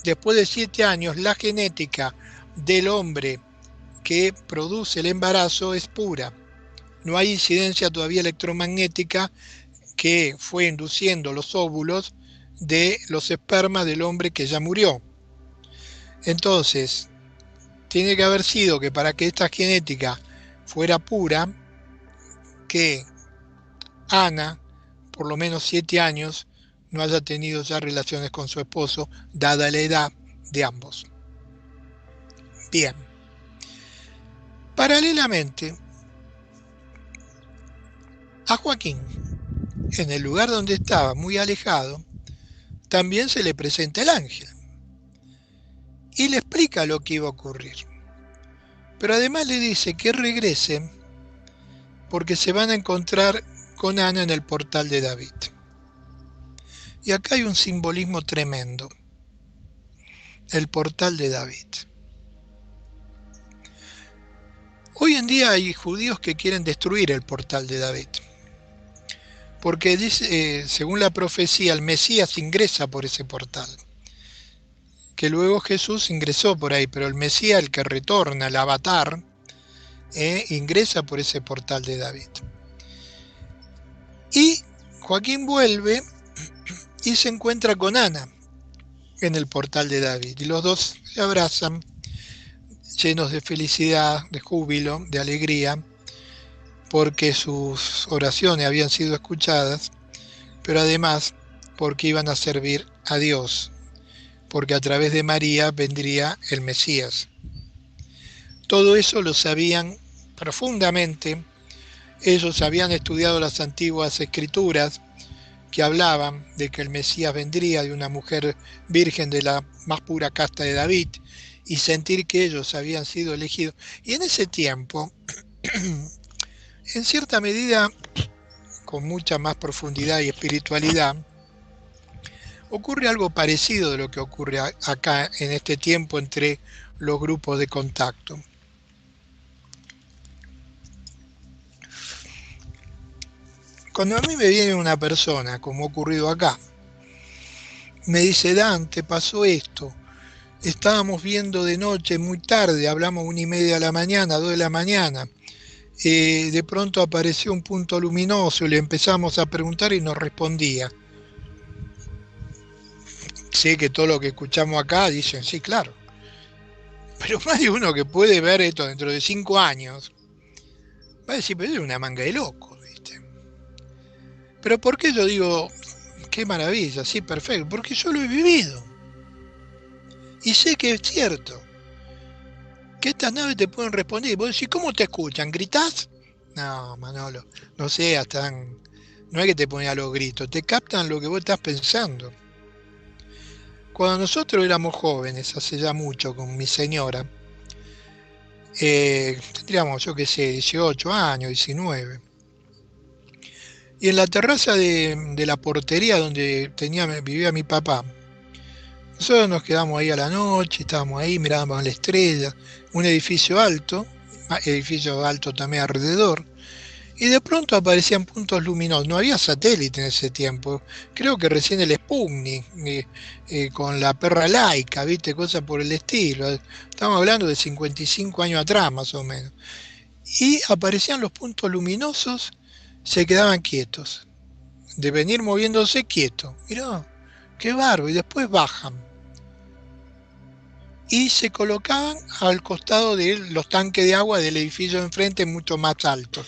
después de 7 años la genética del hombre que produce el embarazo es pura. No hay incidencia todavía electromagnética que fue induciendo los óvulos de los espermas del hombre que ya murió. Entonces, tiene que haber sido que para que esta genética fuera pura, que Ana, por lo menos 7 años, no haya tenido ya relaciones con su esposo, dada la edad de ambos. Bien. Paralelamente, a Joaquín, en el lugar donde estaba, muy alejado, también se le presenta el ángel y le explica lo que iba a ocurrir. Pero además le dice que regrese porque se van a encontrar con Ana en el portal de David. Y acá hay un simbolismo tremendo. El portal de David. Hoy en día hay judíos que quieren destruir el portal de David. Porque dice, según la profecía, el Mesías ingresa por ese portal. Que luego Jesús ingresó por ahí, pero el Mesías, el que retorna, el avatar, ingresa por ese portal de David. Y Joaquín vuelve y se encuentra con Ana en el portal de David. Y los dos se abrazan, llenos de felicidad, de júbilo, de alegría, porque sus oraciones habían sido escuchadas, pero además porque iban a servir a Dios, porque a través de María vendría el Mesías. Todo eso lo sabían profundamente. Ellos habían estudiado las antiguas escrituras que hablaban de que el Mesías vendría de una mujer virgen de la más pura casta de David, y sentir que ellos habían sido elegidos. Y en ese tiempo, en cierta medida, con mucha más profundidad y espiritualidad, ocurre algo parecido de lo que ocurre acá en este tiempo entre los grupos de contacto. Cuando a mí me viene una persona, como ha ocurrido acá, me dice, Dante, pasó esto, estábamos viendo de noche muy tarde, hablamos 1:30 de la mañana, 2 de la mañana, de pronto apareció un punto luminoso y le empezamos a preguntar y nos respondía. Sé que todo lo que escuchamos acá dicen, sí, claro, pero más de uno que puede ver esto dentro de 5 años, Va a decir, pero es una manga de loco, ¿viste? Pero ¿por qué yo digo, qué maravilla, sí, perfecto? Porque yo lo he vivido. Y sé que es cierto, que estas naves te pueden responder. Y vos decís, ¿cómo te escuchan? ¿Gritás? No, Manolo, no seas tan... No es que te ponen a los gritos, te captan lo que vos estás pensando. Cuando nosotros éramos jóvenes, hace ya mucho, con mi señora, tendríamos, yo qué sé, 18 años, 19. Y en la terraza de la portería donde vivía mi papá, nosotros nos quedamos ahí a la noche, estábamos ahí, mirábamos la estrella, un edificio alto también alrededor, y de pronto aparecían puntos luminosos. No había satélite en ese tiempo, creo que recién el Sputnik, con la perra laica, viste, cosas por el estilo. Estamos hablando de 55 años atrás, más o menos. Y aparecían los puntos luminosos, se quedaban quietos, de venir moviéndose quieto. Mirá, qué bárbaro, y después bajan y se colocaban al costado de los tanques de agua del edificio de enfrente, mucho más altos.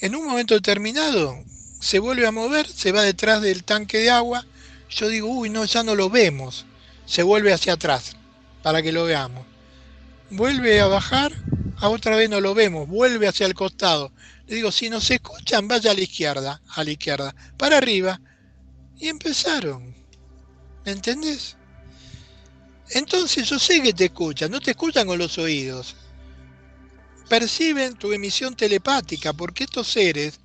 En un momento determinado se vuelve a mover, se va detrás del tanque de agua. Yo digo, uy, no, ya no lo vemos. Se vuelve hacia atrás para que lo veamos. Vuelve a bajar, a otra vez no lo vemos, vuelve hacia el costado. Le digo, si nos escuchan, vaya a la izquierda, para arriba. Y empezaron, ¿me entendés? Entonces yo sé que te escuchan, no te escuchan con los oídos. Perciben tu emisión telepática, porque estos seres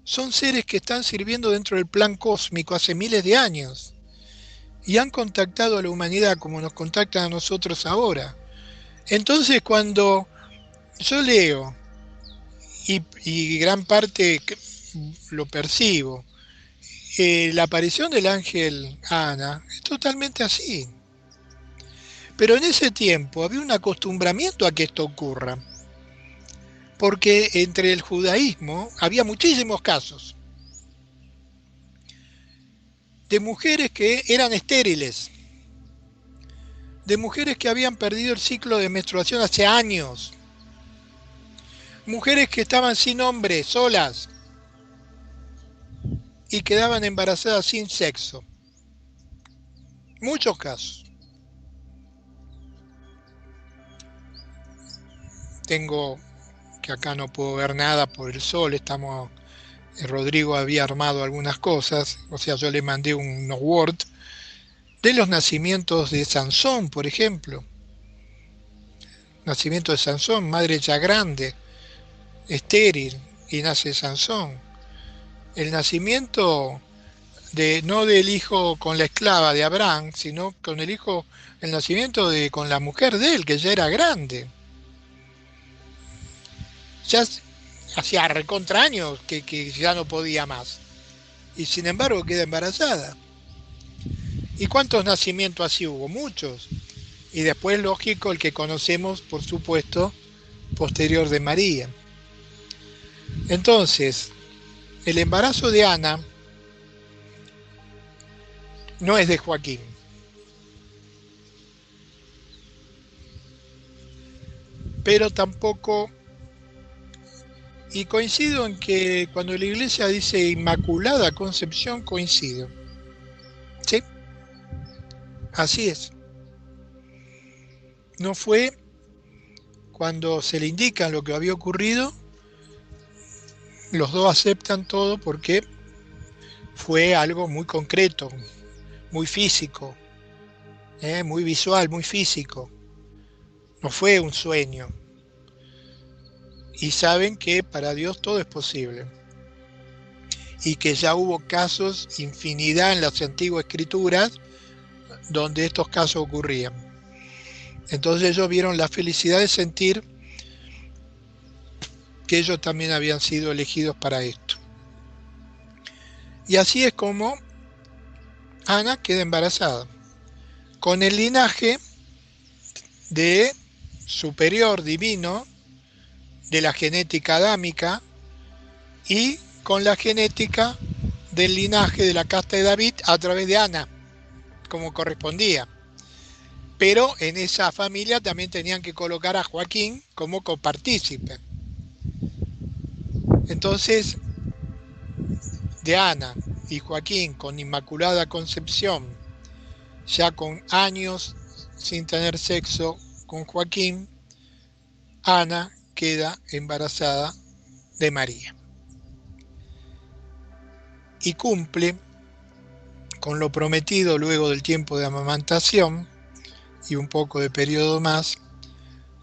son seres que están sirviendo dentro del plan cósmico hace miles de años y han contactado a la humanidad como nos contactan a nosotros ahora. Entonces cuando yo leo y gran parte lo percibo, la aparición del ángel Ana es totalmente así. Pero en ese tiempo había un acostumbramiento a que esto ocurra, porque entre el judaísmo había muchísimos casos de mujeres que eran estériles, de mujeres que habían perdido el ciclo de menstruación hace años, mujeres que estaban sin hombre, solas, y quedaban embarazadas sin sexo. Muchos casos. Tengo que acá no puedo ver nada por el sol, Rodrigo había armado algunas cosas, o sea, yo le mandé unos Word de los nacimientos de Sansón, por ejemplo. Nacimiento de Sansón, madre ya grande, estéril, y nace Sansón. El nacimiento no del hijo con la esclava de Abraham, sino con el nacimiento con la mujer de él, que ya era grande. Ya hacía recontra años que ya no podía más. Y sin embargo queda embarazada. ¿Y cuántos nacimientos así hubo? Muchos. Y después, lógico, el que conocemos, por supuesto, posterior de María. Entonces, el embarazo de Ana no es de Joaquín. Pero tampoco, y coincido en que cuando la iglesia dice Inmaculada Concepción, coincido. ¿Sí? Así es. No fue cuando se le indica lo que había ocurrido, los dos aceptan todo porque fue algo muy concreto, muy físico, muy visual, muy físico. No fue un sueño. Y saben que para Dios todo es posible. Y que ya hubo casos, infinidad en las antiguas escrituras, donde estos casos ocurrían. Entonces ellos vieron la felicidad de sentir que ellos también habían sido elegidos para esto. Y así es como Ana queda embarazada, con el linaje de superior divino, de la genética adámica, y con la genética del linaje de la casta de David a través de Ana, como correspondía. Pero en esa familia también tenían que colocar a Joaquín como copartícipe. Entonces, de Ana y Joaquín con Inmaculada Concepción, ya con años sin tener sexo con Joaquín, Ana queda embarazada de María y cumple con lo prometido luego del tiempo de amamantación y un poco de periodo más,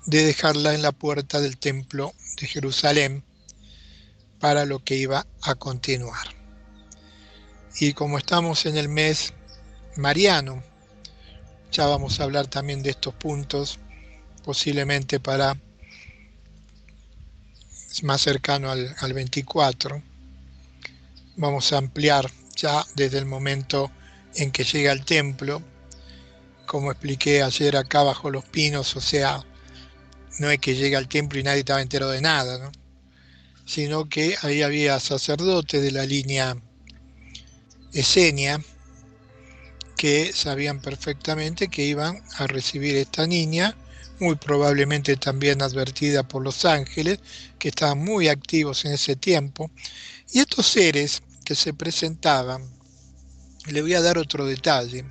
de dejarla en la puerta del templo de Jerusalén para lo que iba a continuar. Y como estamos en el mes mariano, ya vamos a hablar también de estos puntos, posiblemente para más cercano al 24. Vamos a ampliar ya desde el momento en que llega al templo, como expliqué ayer acá bajo los pinos, o sea, no es que llega al templo y nadie estaba enterado de nada, ¿no? Sino que ahí había sacerdotes de la línea esenia que sabían perfectamente que iban a recibir esta niña, muy probablemente también advertida por los ángeles, que estaban muy activos en ese tiempo. Y estos seres que se presentaban, le voy a dar otro detalle,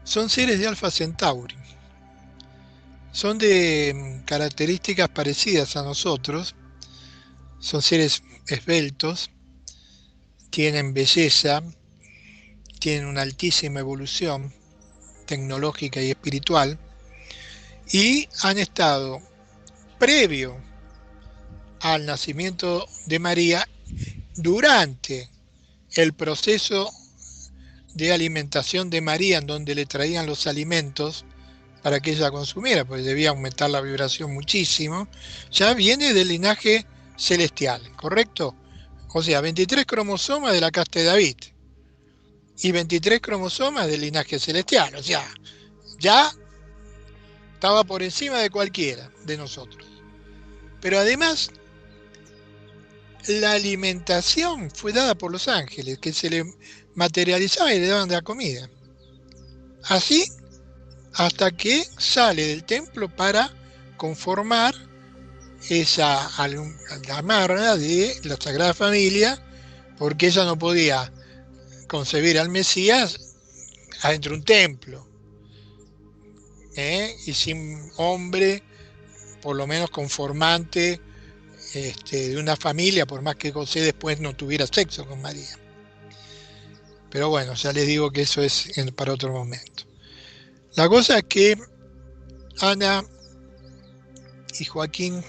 son seres de Alfa Centauri. Son de características parecidas a nosotros, son seres esbeltos, tienen belleza, tienen una altísima evolución tecnológica y espiritual, y han estado previo al nacimiento de María, durante el proceso de alimentación de María, en donde le traían los alimentos para que ella consumiera, pues debía aumentar la vibración muchísimo, ya viene del linaje celestial, ¿correcto? O sea, 23 cromosomas de la casta de David y 23 cromosomas del linaje celestial, o sea, ya estaba por encima de cualquiera de nosotros. Pero además, la alimentación fue dada por los ángeles, que se le materializaba y le daban de la comida. Así hasta que sale del templo para conformar esa amarra de la Sagrada Familia, porque ella no podía concebir al Mesías adentro de un templo, y sin hombre, por lo menos conformante de una familia, por más que José después no tuviera sexo con María. Pero bueno, ya les digo que eso es para otro momento. La cosa es que Ana y Joaquín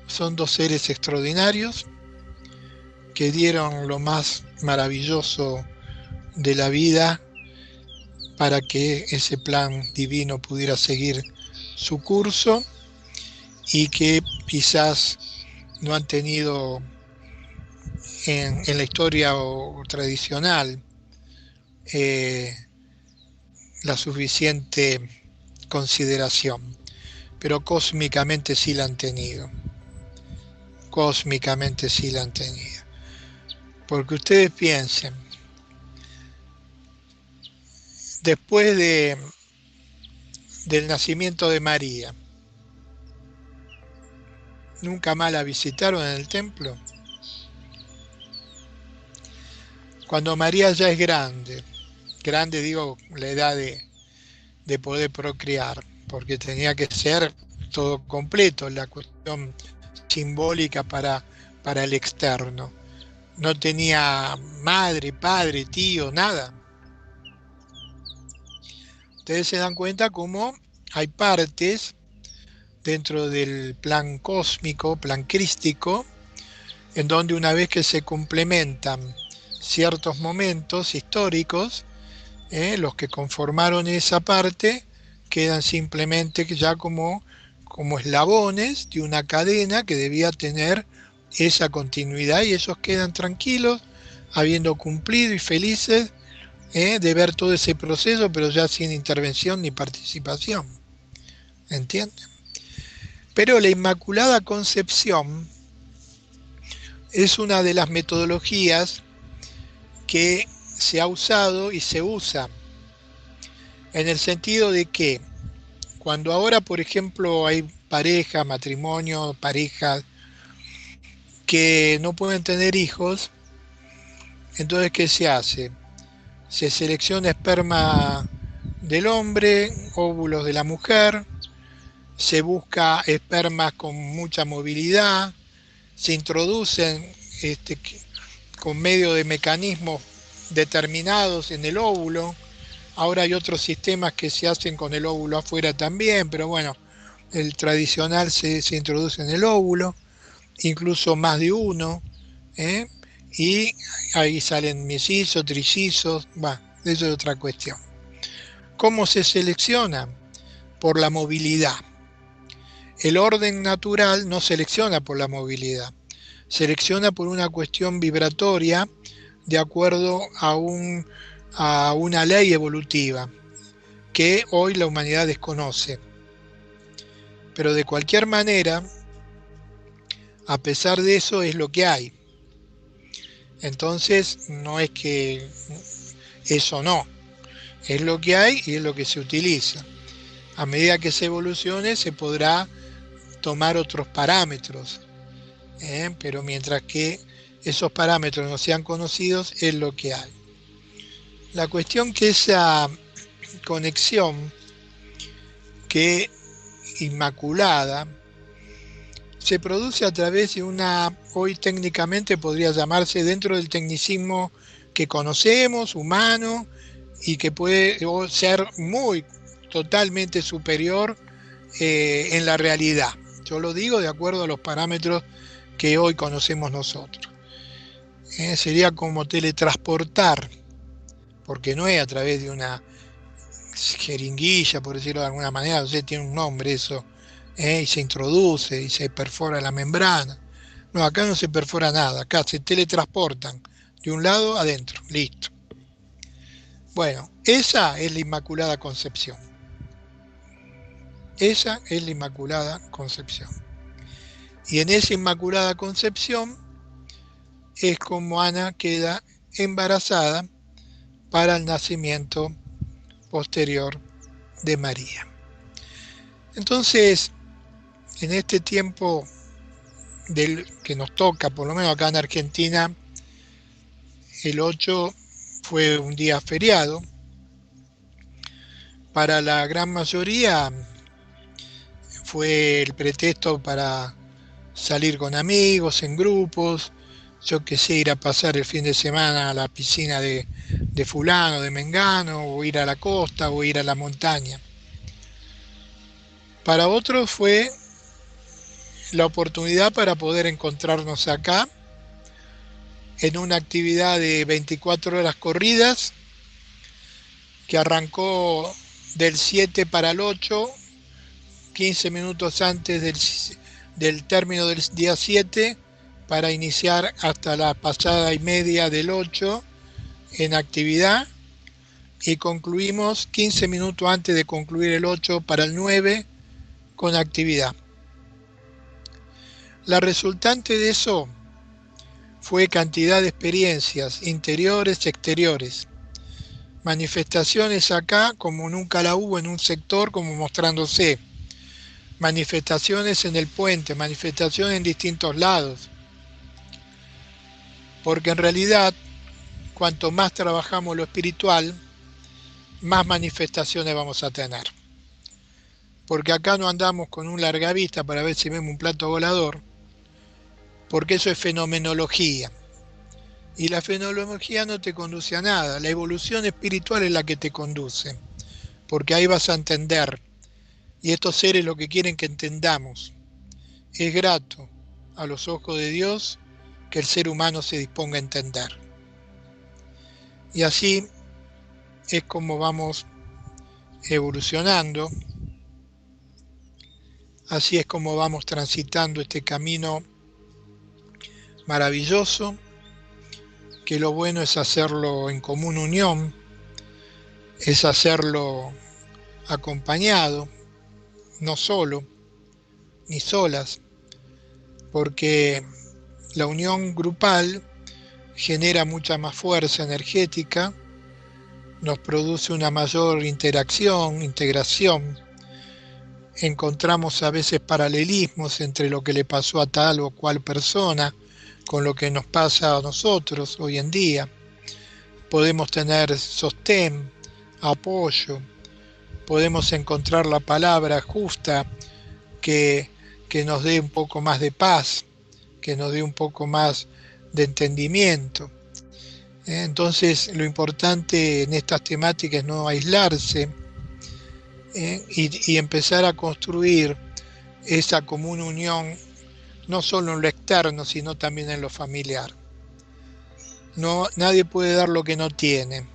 son dos seres extraordinarios que dieron lo más maravilloso de la vida para que ese plan divino pudiera seguir su curso, y que quizás no han tenido en la historia tradicional la suficiente consideración, pero cósmicamente sí la han tenido. Cósmicamente sí la han tenido. Porque ustedes piensen, después del nacimiento de María, ¿nunca más la visitaron en el templo? Cuando María ya es grande digo, la edad de poder procrear, porque tenía que ser todo completo, la cuestión simbólica para el externo. No tenía madre, padre, tío, nada. Ustedes se dan cuenta cómo hay partes dentro del plan cósmico, plan crístico, en donde una vez que se complementan ciertos momentos históricos, los que conformaron esa parte quedan simplemente ya como eslabones de una cadena que debía tener esa continuidad, y ellos quedan tranquilos habiendo cumplido y felices de ver todo ese proceso, pero ya sin intervención ni participación. ¿Entienden? Pero la Inmaculada Concepción es una de las metodologías que se ha usado y se usa, en el sentido de que cuando ahora, por ejemplo, hay parejas que no pueden tener hijos, entonces ¿qué se hace? Se selecciona esperma del hombre, óvulos de la mujer, se busca espermas con mucha movilidad, se introducen con medio de mecanismos determinados en el óvulo. Ahora hay otros sistemas que se hacen con el óvulo afuera también, pero bueno, el tradicional se introduce en el óvulo, incluso más de uno, ¿eh? Y ahí salen mellizos, trillizos, eso es otra cuestión. ¿Cómo se selecciona? Por la movilidad. El orden natural no selecciona por la movilidad, selecciona por una cuestión vibratoria de acuerdo a una ley evolutiva que hoy la humanidad desconoce. Pero de cualquier manera, a pesar de eso, es lo que hay. Entonces, no es que eso no, es lo que hay y es lo que se utiliza. A medida que se evolucione, se podrá tomar otros parámetros, pero mientras que esos parámetros no sean conocidos, es lo que hay. La cuestión que esa conexión que inmaculada se produce a través de una, hoy técnicamente podría llamarse dentro del tecnicismo que conocemos, humano, y que puede ser totalmente superior en la realidad. Yo lo digo de acuerdo a los parámetros que hoy conocemos nosotros. Sería como teletransportar, porque no es a través de una jeringuilla, por decirlo de alguna manera, no sé, tiene un nombre eso, y se introduce y se perfora la membrana. No, acá no se perfora nada, acá se teletransportan de un lado adentro, listo. Bueno, esa es la Inmaculada Concepción. Esa es la Inmaculada Concepción. Y en esa Inmaculada Concepción es como Ana queda embarazada para el nacimiento posterior de María. Entonces, en este tiempo que nos toca, por lo menos acá en Argentina, el 8 fue un día feriado. Para la gran mayoría fue el pretexto para salir con amigos, en grupos, yo qué sé, ir a pasar el fin de semana a la piscina de fulano, de mengano, o ir a la costa, o ir a la montaña. Para otros fue la oportunidad para poder encontrarnos acá en una actividad de 24 horas corridas que arrancó del 7 para el 8, 15 minutos antes del término del día 7, para iniciar hasta la pasada y media del 8 en actividad, y concluimos 15 minutos antes de concluir el 8 para el 9 con actividad. La resultante de eso fue cantidad de experiencias interiores y exteriores, manifestaciones acá como nunca la hubo en un sector como mostrándose, manifestaciones en el puente, manifestaciones en distintos lados, porque en realidad cuanto más trabajamos lo espiritual, más manifestaciones vamos a tener. Porque acá no andamos con un largavista para ver si vemos un plato volador, porque eso es fenomenología. Y la fenomenología no te conduce a nada, la evolución espiritual es la que te conduce, porque ahí vas a entender. Y estos seres lo que quieren que entendamos. Es grato a los ojos de Dios que el ser humano se disponga a entender. Y así es como vamos evolucionando, así es como vamos transitando este camino maravilloso, que lo bueno es hacerlo en común unión, es hacerlo acompañado, no solo, ni solas, porque la unión grupal genera mucha más fuerza energética, nos produce una mayor interacción, integración, encontramos a veces paralelismos entre lo que le pasó a tal o cual persona, con lo que nos pasa a nosotros hoy en día. Podemos tener sostén, apoyo, podemos encontrar la palabra justa que nos dé un poco más de paz, que nos dé un poco más de entendimiento. Entonces, lo importante en estas temáticas es no aislarse y empezar a construir esa común unión, no solo en lo externo, sino también en lo familiar. No, nadie puede dar lo que no tiene.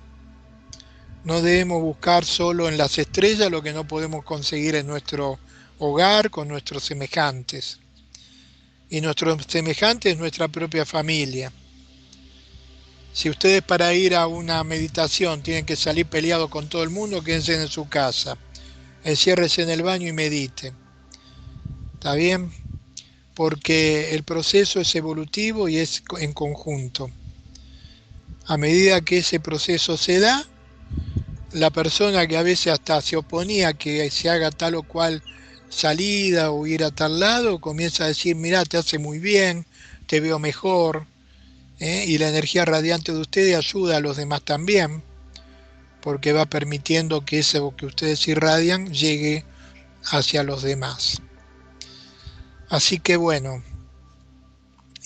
No debemos buscar solo en las estrellas lo que no podemos conseguir en nuestro hogar con nuestros semejantes. Y nuestro semejante es nuestra propia familia. Si ustedes para ir a una meditación tienen que salir peleados con todo el mundo, quédense en su casa, enciérrense en el baño y mediten. ¿Está bien? Porque el proceso es evolutivo y es en conjunto. A medida que ese proceso se da, la persona que a veces hasta se oponía a que se haga tal o cual salida o ir a tal lado, comienza a decir, mirá, te hace muy bien, te veo mejor, y la energía radiante de ustedes ayuda a los demás también, porque va permitiendo que eso que ustedes irradian llegue hacia los demás. Así que bueno,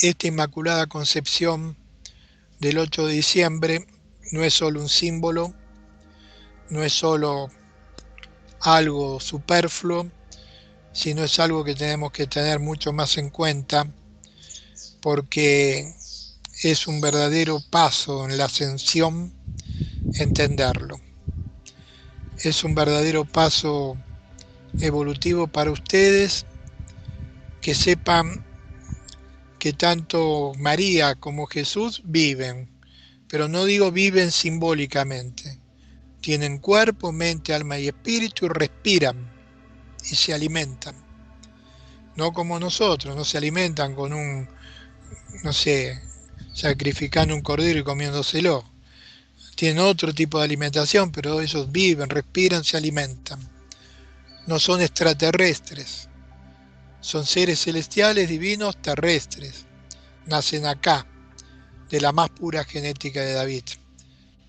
esta Inmaculada Concepción del 8 de diciembre no es solo un símbolo, no es solo algo superfluo, sino es algo que tenemos que tener mucho más en cuenta, porque es un verdadero paso en la ascensión entenderlo. Es un verdadero paso evolutivo para ustedes, que sepan que tanto María como Jesús viven, pero no digo viven simbólicamente. Tienen cuerpo, mente, alma y espíritu y respiran y se alimentan. No como nosotros, no se alimentan con sacrificando un cordero y comiéndoselo. Tienen otro tipo de alimentación, pero ellos viven, respiran, se alimentan. No son extraterrestres, son seres celestiales, divinos, terrestres. Nacen acá, de la más pura genética de David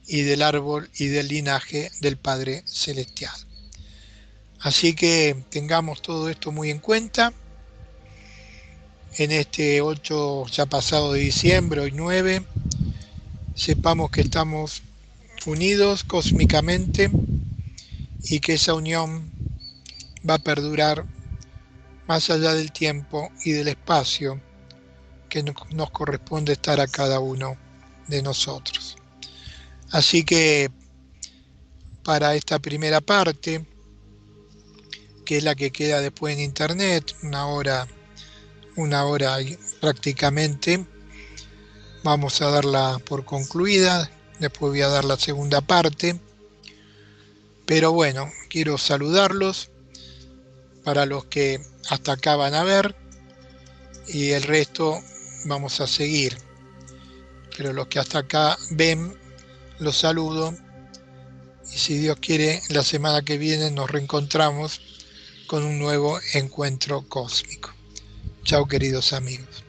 y del árbol y del linaje del Padre Celestial. Así que tengamos todo esto muy en cuenta. En este 8 ya pasado de diciembre, hoy 9, sepamos que estamos unidos cósmicamente y que esa unión va a perdurar más allá del tiempo y del espacio que nos corresponde estar a cada uno de nosotros. Así que para esta primera parte, que es la que queda después en internet, una hora prácticamente, vamos a darla por concluida. Después voy a dar la segunda parte, pero bueno, quiero saludarlos para los que hasta acá van a ver, y el resto vamos a seguir, pero los que hasta acá ven, los saludo, y si Dios quiere, la semana que viene nos reencontramos con un nuevo encuentro cósmico. Chao, queridos amigos.